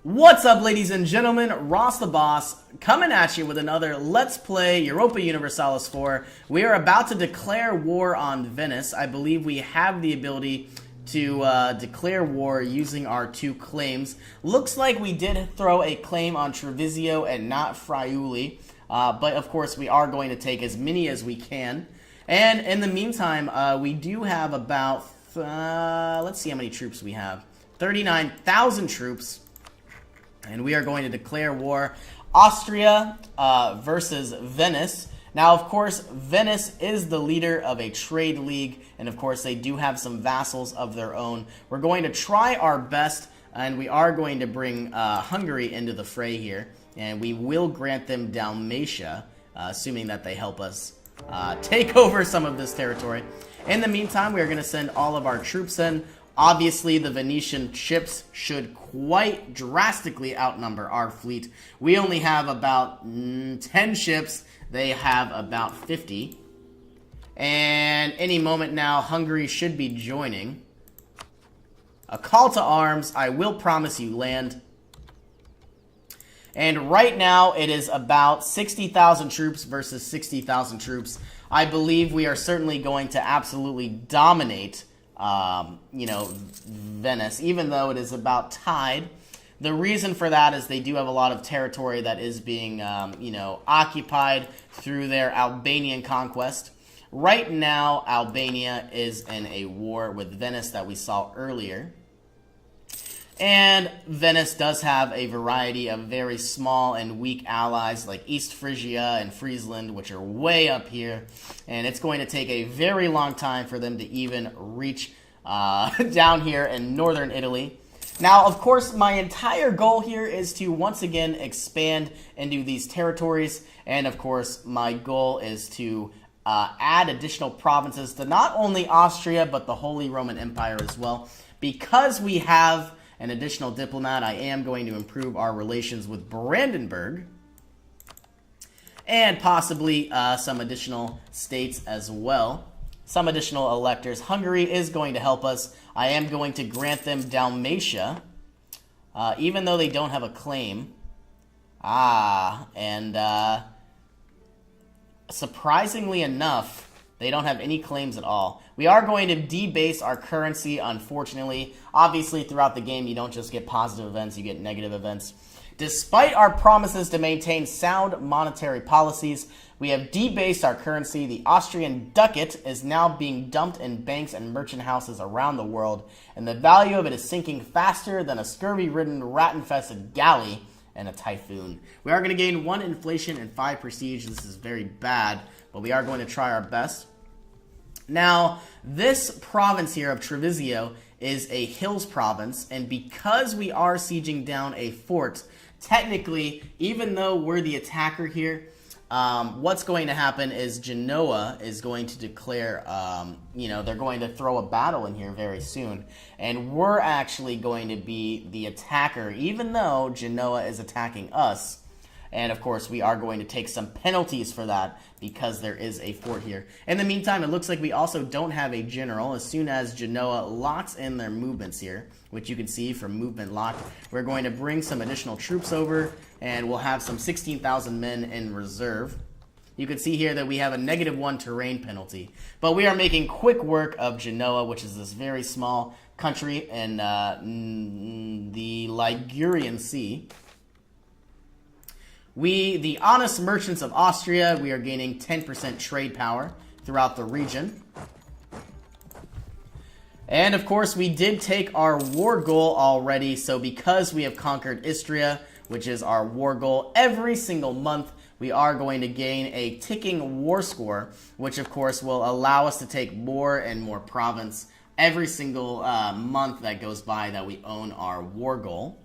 What's up, ladies and gentlemen? Ross the Boss coming at you with another Let's Play Europa Universalis 4. We are about to declare war on Venice. I believe we have the ability to declare war using our two claims. Looks like we did throw a claim on Treviso and not Friuli, but of course we are going to take as many as we can. And in the meantime, we do have about, let's see how many troops we have. 39,000 troops. And we are going to declare war. Austria versus Venice. Now, of course, Venice is the leader of a trade league. And, of course, they do have some vassals of their own. We're going to try our best. And we are going to bring Hungary into the fray here. And we will grant them Dalmatia, assuming that they help us take over some of this territory. In the meantime, we are going to send all of our troops in. Obviously, the Venetian ships should quite drastically outnumber our fleet. We only have about 10 ships. They have about 50. And any moment now, Hungary should be joining. A call to arms. I will promise you land. And right now, it is about 60,000 troops versus 60,000 troops. I believe we are certainly going to absolutely dominate Venice, even though it is about tied. The reason for that is they do have a lot of territory that is being, occupied through their Albanian conquest. Right now, Albania is in a war with Venice that we saw earlier. And Venice does have a variety of very small and weak allies like East Frisia and Friesland, which are way up here. And it's going to take a very long time for them to even reach down here in northern Italy. Now, of course, my entire goal here is to once again expand into these territories. And, of course, my goal is to add additional provinces to not only Austria, but the Holy Roman Empire as well. Because we have an additional diplomat, I am going to improve our relations with Brandenburg and possibly some additional states as well. Some additional electors. Hungary is going to help us. I am going to grant them Dalmatia, even though they don't have a claim. Surprisingly enough, they don't have any claims at all. We are going to debase our currency, unfortunately. Obviously, throughout the game, you don't just get positive events, you get negative events. Despite our promises to maintain sound monetary policies, we have debased our currency. The Austrian ducat is now being dumped in banks and merchant houses around the world, and the value of it is sinking faster than a scurvy-ridden, rat-infested galley and a typhoon. We are going to gain 1 inflation and 5 prestige. This is very bad, but we are going to try our best. Now, this province here of Treviso is a hills province, and because we are sieging down a fort, technically, even though we're the attacker here, what's going to happen is Genoa is going to declare, they're going to throw a battle in here very soon. And we're actually going to be the attacker, even though Genoa is attacking us. And, of course, we are going to take some penalties for that because there is a fort here. In the meantime, it looks like we also don't have a general. As soon as Genoa locks in their movements here, which you can see from movement locked, we're going to bring some additional troops over, and we'll have some 16,000 men in reserve. You can see here that we have a -1 terrain penalty. But we are making quick work of Genoa, which is this very small country in the Ligurian Sea. We, the honest merchants of Austria, we are gaining 10% trade power throughout the region. And, of course, we did take our war goal already, so because we have conquered Istria, which is our war goal, every single month we are going to gain a ticking war score, which, of course, will allow us to take more and more province every single month that goes by that we own our war goal.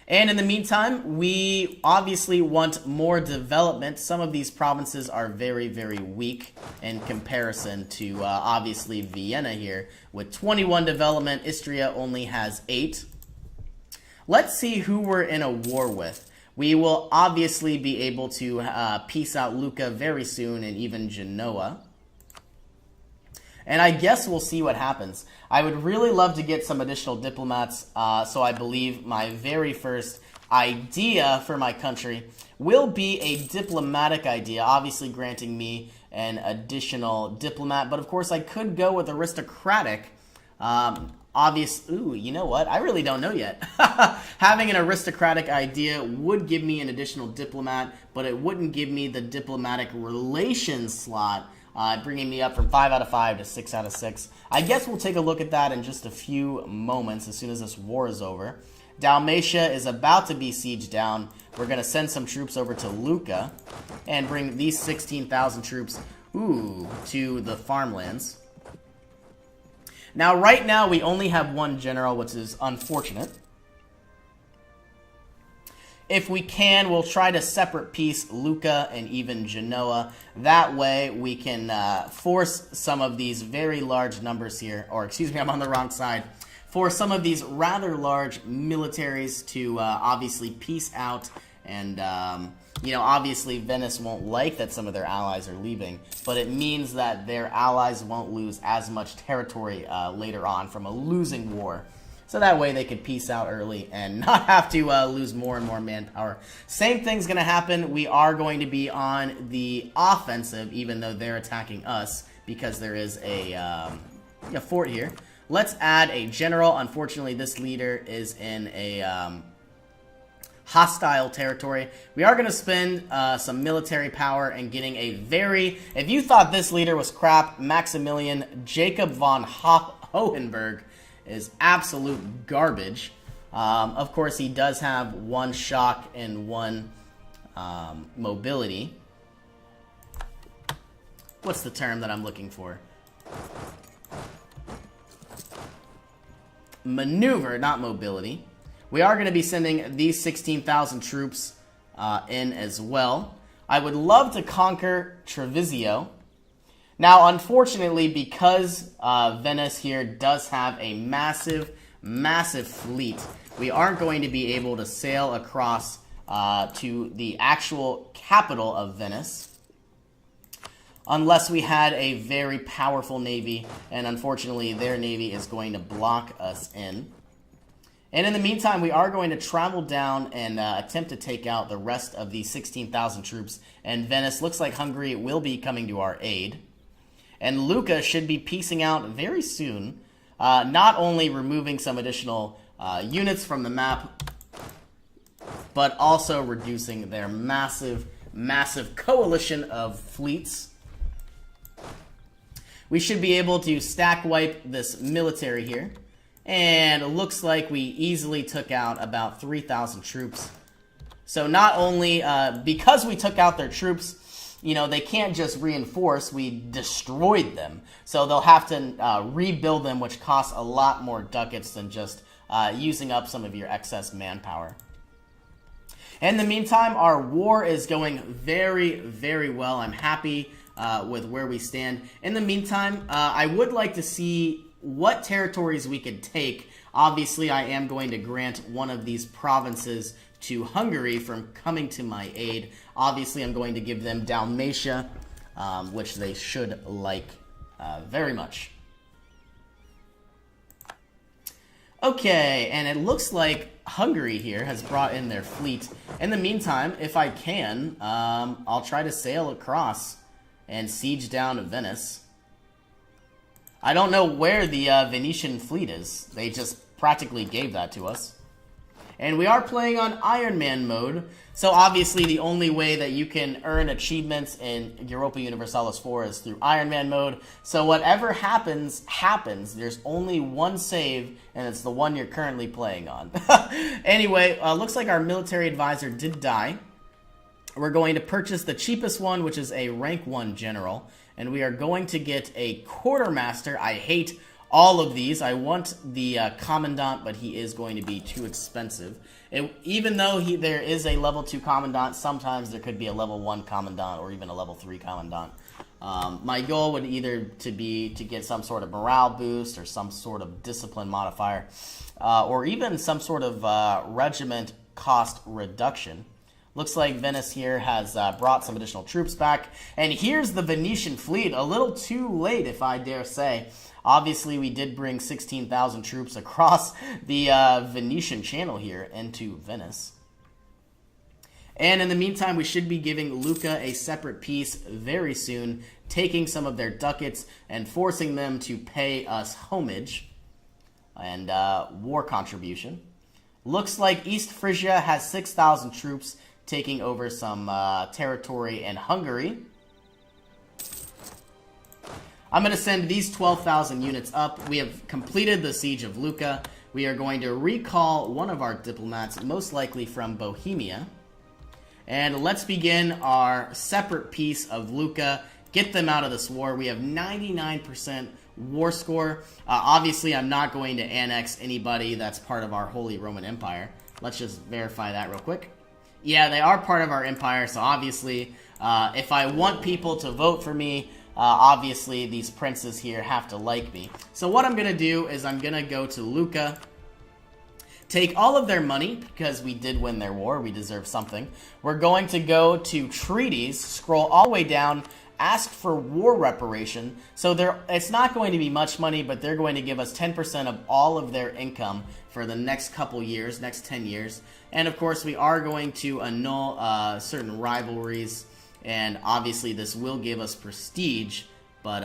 And in the meantime, we obviously want more development. Some of these provinces are very, very weak in comparison to, obviously, Vienna here. With 21 development, Istria only has 8. Let's see who we're in a war with. We will obviously be able to peace out Lucca very soon, and even Genoa. And I guess we'll see what happens. I would really love to get some additional diplomats, so I believe my very first idea for my country will be a diplomatic idea, obviously granting me an additional diplomat. But of course, I could go with aristocratic. Ooh, you know what? I really don't know yet. Having an aristocratic idea would give me an additional diplomat, but it wouldn't give me the diplomatic relations slot, bringing me up from 5 out of 5 to 6 out of 6. I guess we'll take a look at that in just a few moments as soon as this war is over. Dalmatia is about to be sieged down. We're going to send some troops over to Lucca and bring these 16,000 troops, to the farmlands. Now, right now, we only have one general, which is unfortunate. If we can, we'll try to separate piece Lucca and even Genoa. That way, we can force some of these very large numbers here, or excuse me, I'm on the wrong side, for some of these rather large militaries to obviously peace out. And, obviously Venice won't like that some of their allies are leaving, but it means that their allies won't lose as much territory later on from a losing war. So that way they could peace out early and not have to lose more and more manpower. Same thing's going to happen. We are going to be on the offensive, even though they're attacking us, because there is a fort here. Let's add a general. Unfortunately, this leader is in a hostile territory. We are going to spend some military power and getting a very... If you thought this leader was crap, Maximilian Jacob von Hohenberg is absolute garbage. Of course, he does have 1 shock and 1 mobility. What's the term that I'm looking for? Maneuver, not mobility. We are going to be sending these 16,000 troops in as well. I would love to conquer Treviso. Now, unfortunately, because Venice here does have a massive, massive fleet, we aren't going to be able to sail across to the actual capital of Venice unless we had a very powerful navy, and unfortunately, their navy is going to block us in. And in the meantime, we are going to travel down and attempt to take out the rest of the 16,000 troops. And Venice looks like Hungary will be coming to our aid. And Lucca should be peacing out very soon, not only removing some additional units from the map, but also reducing their massive, massive coalition of fleets. We should be able to stack wipe this military here. And it looks like we easily took out about 3,000 troops. So not only, because we took out their troops, they can't just reinforce, we destroyed them. So they'll have to rebuild them, which costs a lot more ducats than just using up some of your excess manpower. In the meantime, our war is going very, very well. I'm happy with where we stand. In the meantime, I would like to see what territories we could take. Obviously, I am going to grant one of these provinces to Hungary from coming to my aid. Obviously, I'm going to give them Dalmatia, which they should like very much. Okay, and it looks like Hungary here has brought in their fleet. In the meantime, if I can, I'll try to sail across and siege down Venice. I don't know where the Venetian fleet is. They just practically gave that to us. And we are playing on Iron Man mode. So obviously the only way that you can earn achievements in Europa Universalis 4 is through Iron Man mode. So whatever happens, happens. There's only one save, and it's the one you're currently playing on. Anyway, looks like our military advisor did die. We're going to purchase the cheapest one, which is a rank 1 general. And we are going to get a quartermaster. I hate all of these. I want the commandant, but he is going to be too expensive. Even though there is a level 2 commandant, sometimes there could be a level 1 commandant or even a level 3 commandant. My goal would either be to get some sort of morale boost or some sort of discipline modifier, or even some sort of regiment cost reduction. Looks like Venice here has brought some additional troops back. And here's the Venetian fleet, a little too late, if I dare say. Obviously, we did bring 16,000 troops across the Venetian channel here into Venice. And in the meantime, we should be giving Lucca a separate peace very soon, taking some of their ducats and forcing them to pay us homage and war contribution. Looks like East Frisia has 6,000 troops taking over some territory in Hungary. I'm going to send these 12,000 units up. We have completed the siege of Lucca. We are going to recall one of our diplomats, most likely from Bohemia. And let's begin our separate peace of Lucca. Get them out of this war. We have 99% war score. Obviously, I'm not going to annex anybody that's part of our Holy Roman Empire. Let's just verify that real quick. Yeah, they are part of our empire, so obviously, if I want people to vote for me, obviously these princes here have to like me. So what I'm going to do is I'm going to go to Lucca, take all of their money, because we did win their war, we deserve something. We're going to go to treaties, scroll all the way down, ask for war reparation. So it's not going to be much money, but they're going to give us 10% of all of their income for the next couple years, next 10 years. And of course, we are going to annul certain rivalries, and obviously this will give us prestige, but,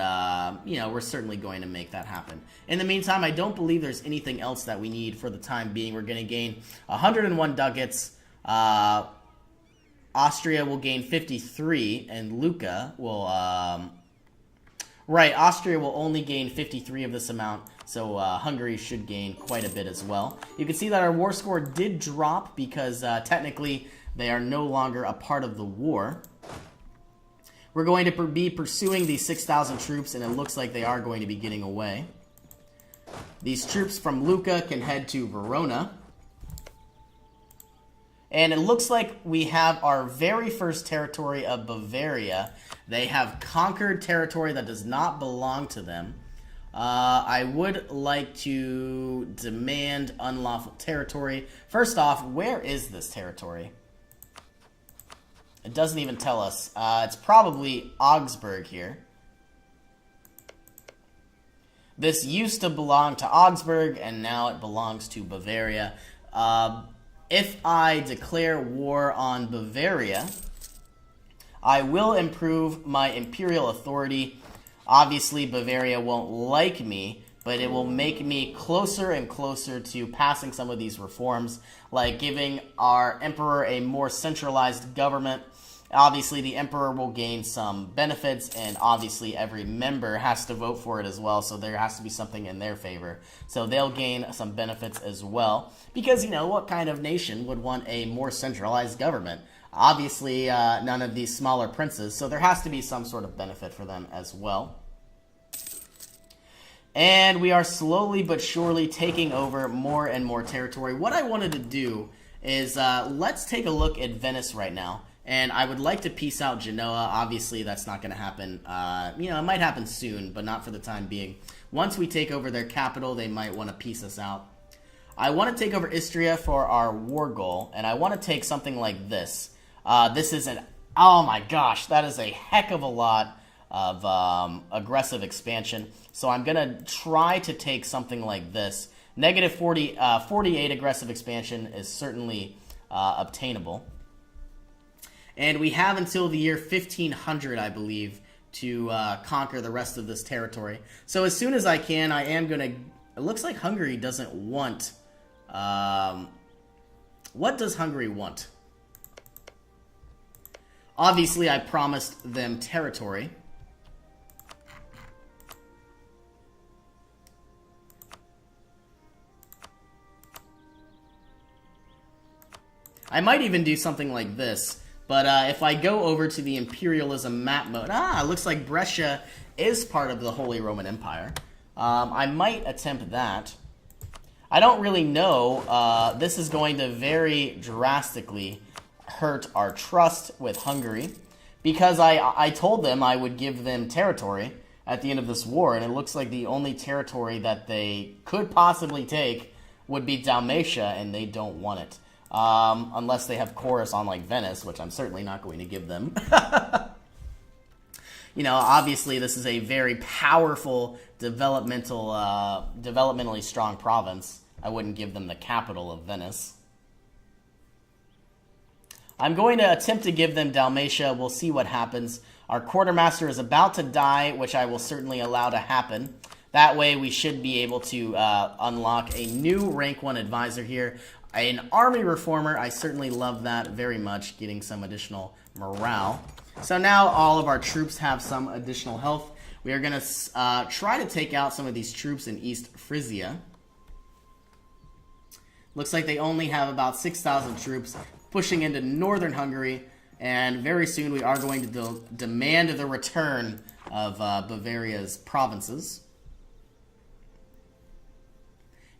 you know, we're certainly going to make that happen. In the meantime, I don't believe there's anything else that we need for the time being. We're going to gain 101 ducats. Austria will gain 53, and Lucca will... Right, Austria will only gain 53 of this amount, so Hungary should gain quite a bit as well. You can see that our war score did drop because technically they are no longer a part of the war. We're going to be pursuing these 6,000 troops, and it looks like they are going to be getting away. These troops from Lucca can head to Verona. And it looks like we have our very first territory of Bavaria. They have conquered territory that does not belong to them. I would like to demand unlawful territory. First off, where is this territory? It doesn't even tell us. It's probably Augsburg here. This used to belong to Augsburg, and now it belongs to Bavaria. If I declare war on Bavaria, I will improve my imperial authority. Obviously, Bavaria won't like me, but it will make me closer and closer to passing some of these reforms, like giving our emperor a more centralized government. Obviously, the emperor will gain some benefits, and obviously every member has to vote for it as well, so there has to be something in their favor. So they'll gain some benefits as well, because, you know, what kind of nation would want a more centralized government? Obviously, none of these smaller princes, so there has to be some sort of benefit for them as well. And we are slowly but surely taking over more and more territory. What I wanted to do is, let's take a look at Venice right now. And I would like to peace out Genoa. Obviously, that's not going to happen. You know, it might happen soon, but not for the time being. Once we take over their capital, they might want to peace us out. I want to take over Istria for our war goal, and I want to take something like this. This is an... Oh my gosh, that is a heck of a lot of aggressive expansion. So I'm going to try to take something like this. Negative 48 aggressive expansion is certainly obtainable. And we have until the year 1500, I believe, to conquer the rest of this territory. So as soon as I can, I am going to... It looks like Hungary doesn't want... what does Hungary want? Obviously, I promised them territory. I might even do something like this. But if I go over to the imperialism map mode, it looks like Brescia is part of the Holy Roman Empire. I might attempt that. I don't really know. This is going to very drastically hurt our trust with Hungary, because I told them I would give them territory at the end of this war, and it looks like the only territory that they could possibly take would be Dalmatia, and they don't want it. unless they have chorus on like Venice, which I'm certainly not going to give them. You know, obviously this is a very powerful developmentally strong province. I wouldn't give them the capital of Venice. I'm going to attempt to give them Dalmatia. We'll see what happens. Our quartermaster is about to die, which I will certainly allow to happen. That way we should be able to unlock a new rank 1 advisor here. An army reformer, I certainly love that very much, getting some additional morale. So now all of our troops have some additional health. We are going to try to take out some of these troops in East Frisia. Looks like they only have about 6,000 troops pushing into northern Hungary, and very soon we are going to demand the return of Bavaria's provinces.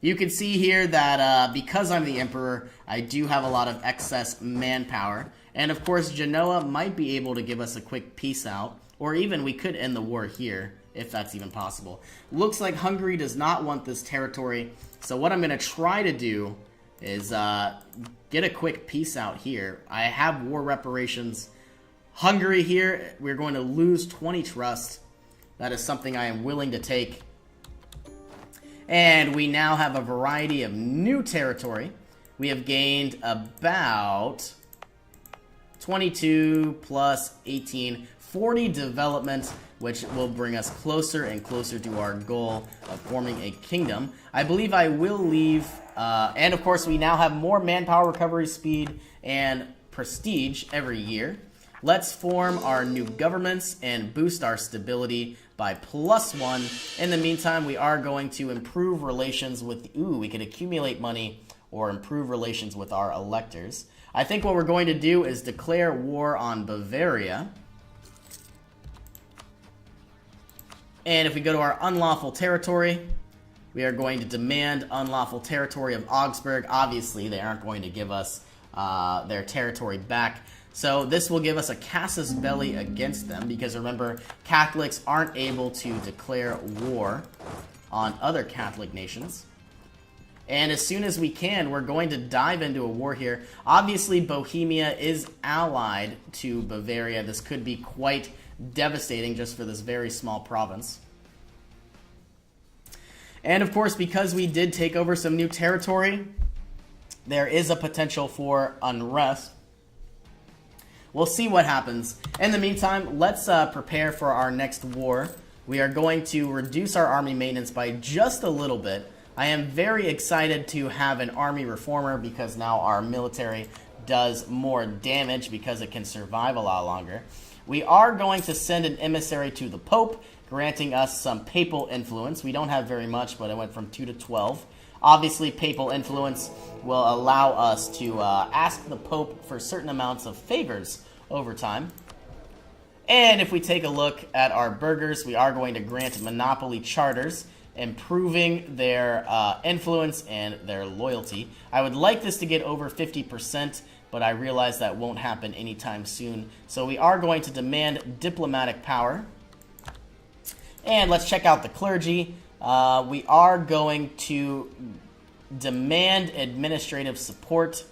You can see here that because I'm the emperor, I do have a lot of excess manpower. And of course, Genoa might be able to give us a quick peace out, or even we could end the war here, if that's even possible. Looks like Hungary does not want this territory, so what I'm going to try to do is get a quick peace out here. I have war reparations. Hungary here, we're going to lose 20 trust. That is something I am willing to take. And we now have a variety of new territory. We have gained about 22 plus 18, 40 development, which will bring us closer and closer to our goal of forming a kingdom. I believe I will leave, and of course we now have more manpower recovery speed and prestige every year. Let's form our new governments and boost our stability by +1. In the meantime, we are going to improve relations with, we could accumulate money or improve relations with our electors. I think what we're going to do is declare war on Bavaria. And if we go to our unlawful territory, we are going to demand unlawful territory of Augsburg. Obviously, they aren't going to give us their territory back. So this will give us a casus belli against them, because remember, Catholics aren't able to declare war on other Catholic nations. And as soon as we can, we're going to dive into a war here. Obviously, Bohemia is allied to Bavaria. This could be quite devastating just for this very small province. And of course, because we did take over some new territory, there is a potential for unrest. We'll see what happens. In the meantime, let's prepare for our next war. We are going to reduce our army maintenance by just a little bit. I am very excited to have an army reformer, because now our military does more damage because it can survive a lot longer. We are going to send an emissary to the Pope, granting us some papal influence. We don't have very much, but it went from 2 to 12. Obviously, papal influence will allow us to ask the Pope for certain amounts of favors over time. And if we take a look at our burghers, we are going to grant monopoly charters, improving their influence and their loyalty. I would like this to get over 50%, but I realize that won't happen anytime soon. So we are going to demand diplomatic power. And let's check out the clergy. We are going to demand administrative support.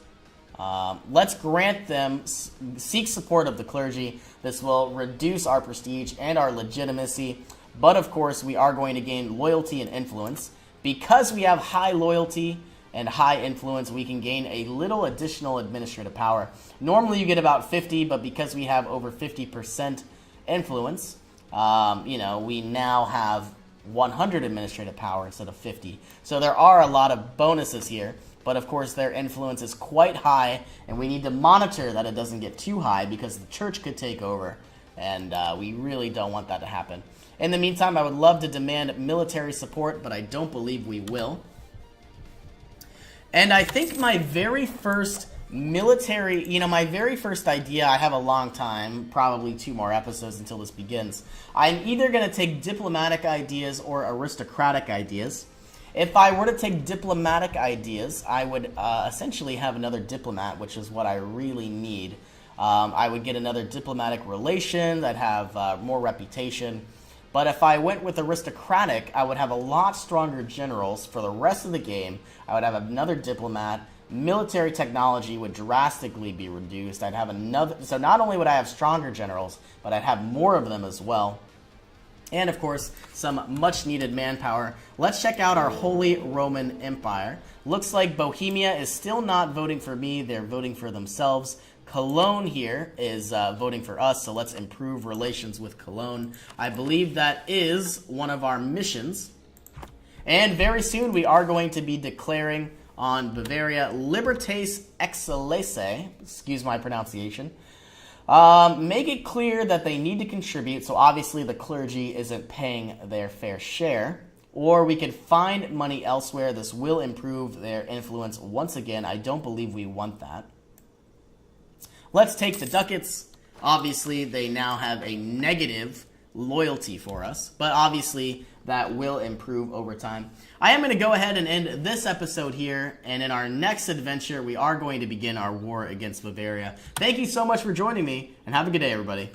Let's grant them, seek support of the clergy. This will reduce our prestige and our legitimacy. But of course, we are going to gain loyalty and influence. Because we have high loyalty and high influence, we can gain a little additional administrative power. Normally you get about 50, but because we have over 50% influence, we now have 100 administrative power instead of 50. So there are a lot of bonuses here, but of course their influence is quite high, and we need to monitor that it doesn't get too high, because the church could take over, and we really don't want that to happen. In the meantime, I would love to demand military support, but I don't believe we will. And I think my very first military, my very first idea, I have a long time, probably 2 more episodes until this begins. I'm either going to take diplomatic ideas or aristocratic ideas. If I were to take diplomatic ideas, I would essentially have another diplomat, which is what I really need. I would get another diplomatic relation that have more reputation. But if I went with aristocratic, I would have a lot stronger generals for the rest of the game. I would have another diplomat, military technology would drastically be reduced. I'd have another, so not only would I have stronger generals, but I'd have more of them as well. And of course, some much needed manpower. Let's check out our Holy Roman Empire. Looks like Bohemia is still not voting for me. They're voting for themselves. Cologne here is voting for us, so let's improve relations with Cologne. I believe that is one of our missions. And very soon we are going to be declaring on Bavaria Libertas Excelsae, excuse my pronunciation. Make it clear that they need to contribute, so obviously the clergy isn't paying their fair share. Or we could find money elsewhere. This will improve their influence once again. I don't believe we want that. Let's take the ducats. Obviously, they now have a negative loyalty for us, but obviously that will improve over time. I am going to go ahead and end this episode here, and in our next adventure, we are going to begin our war against Bavaria. Thank you so much for joining me, and have a good day, everybody.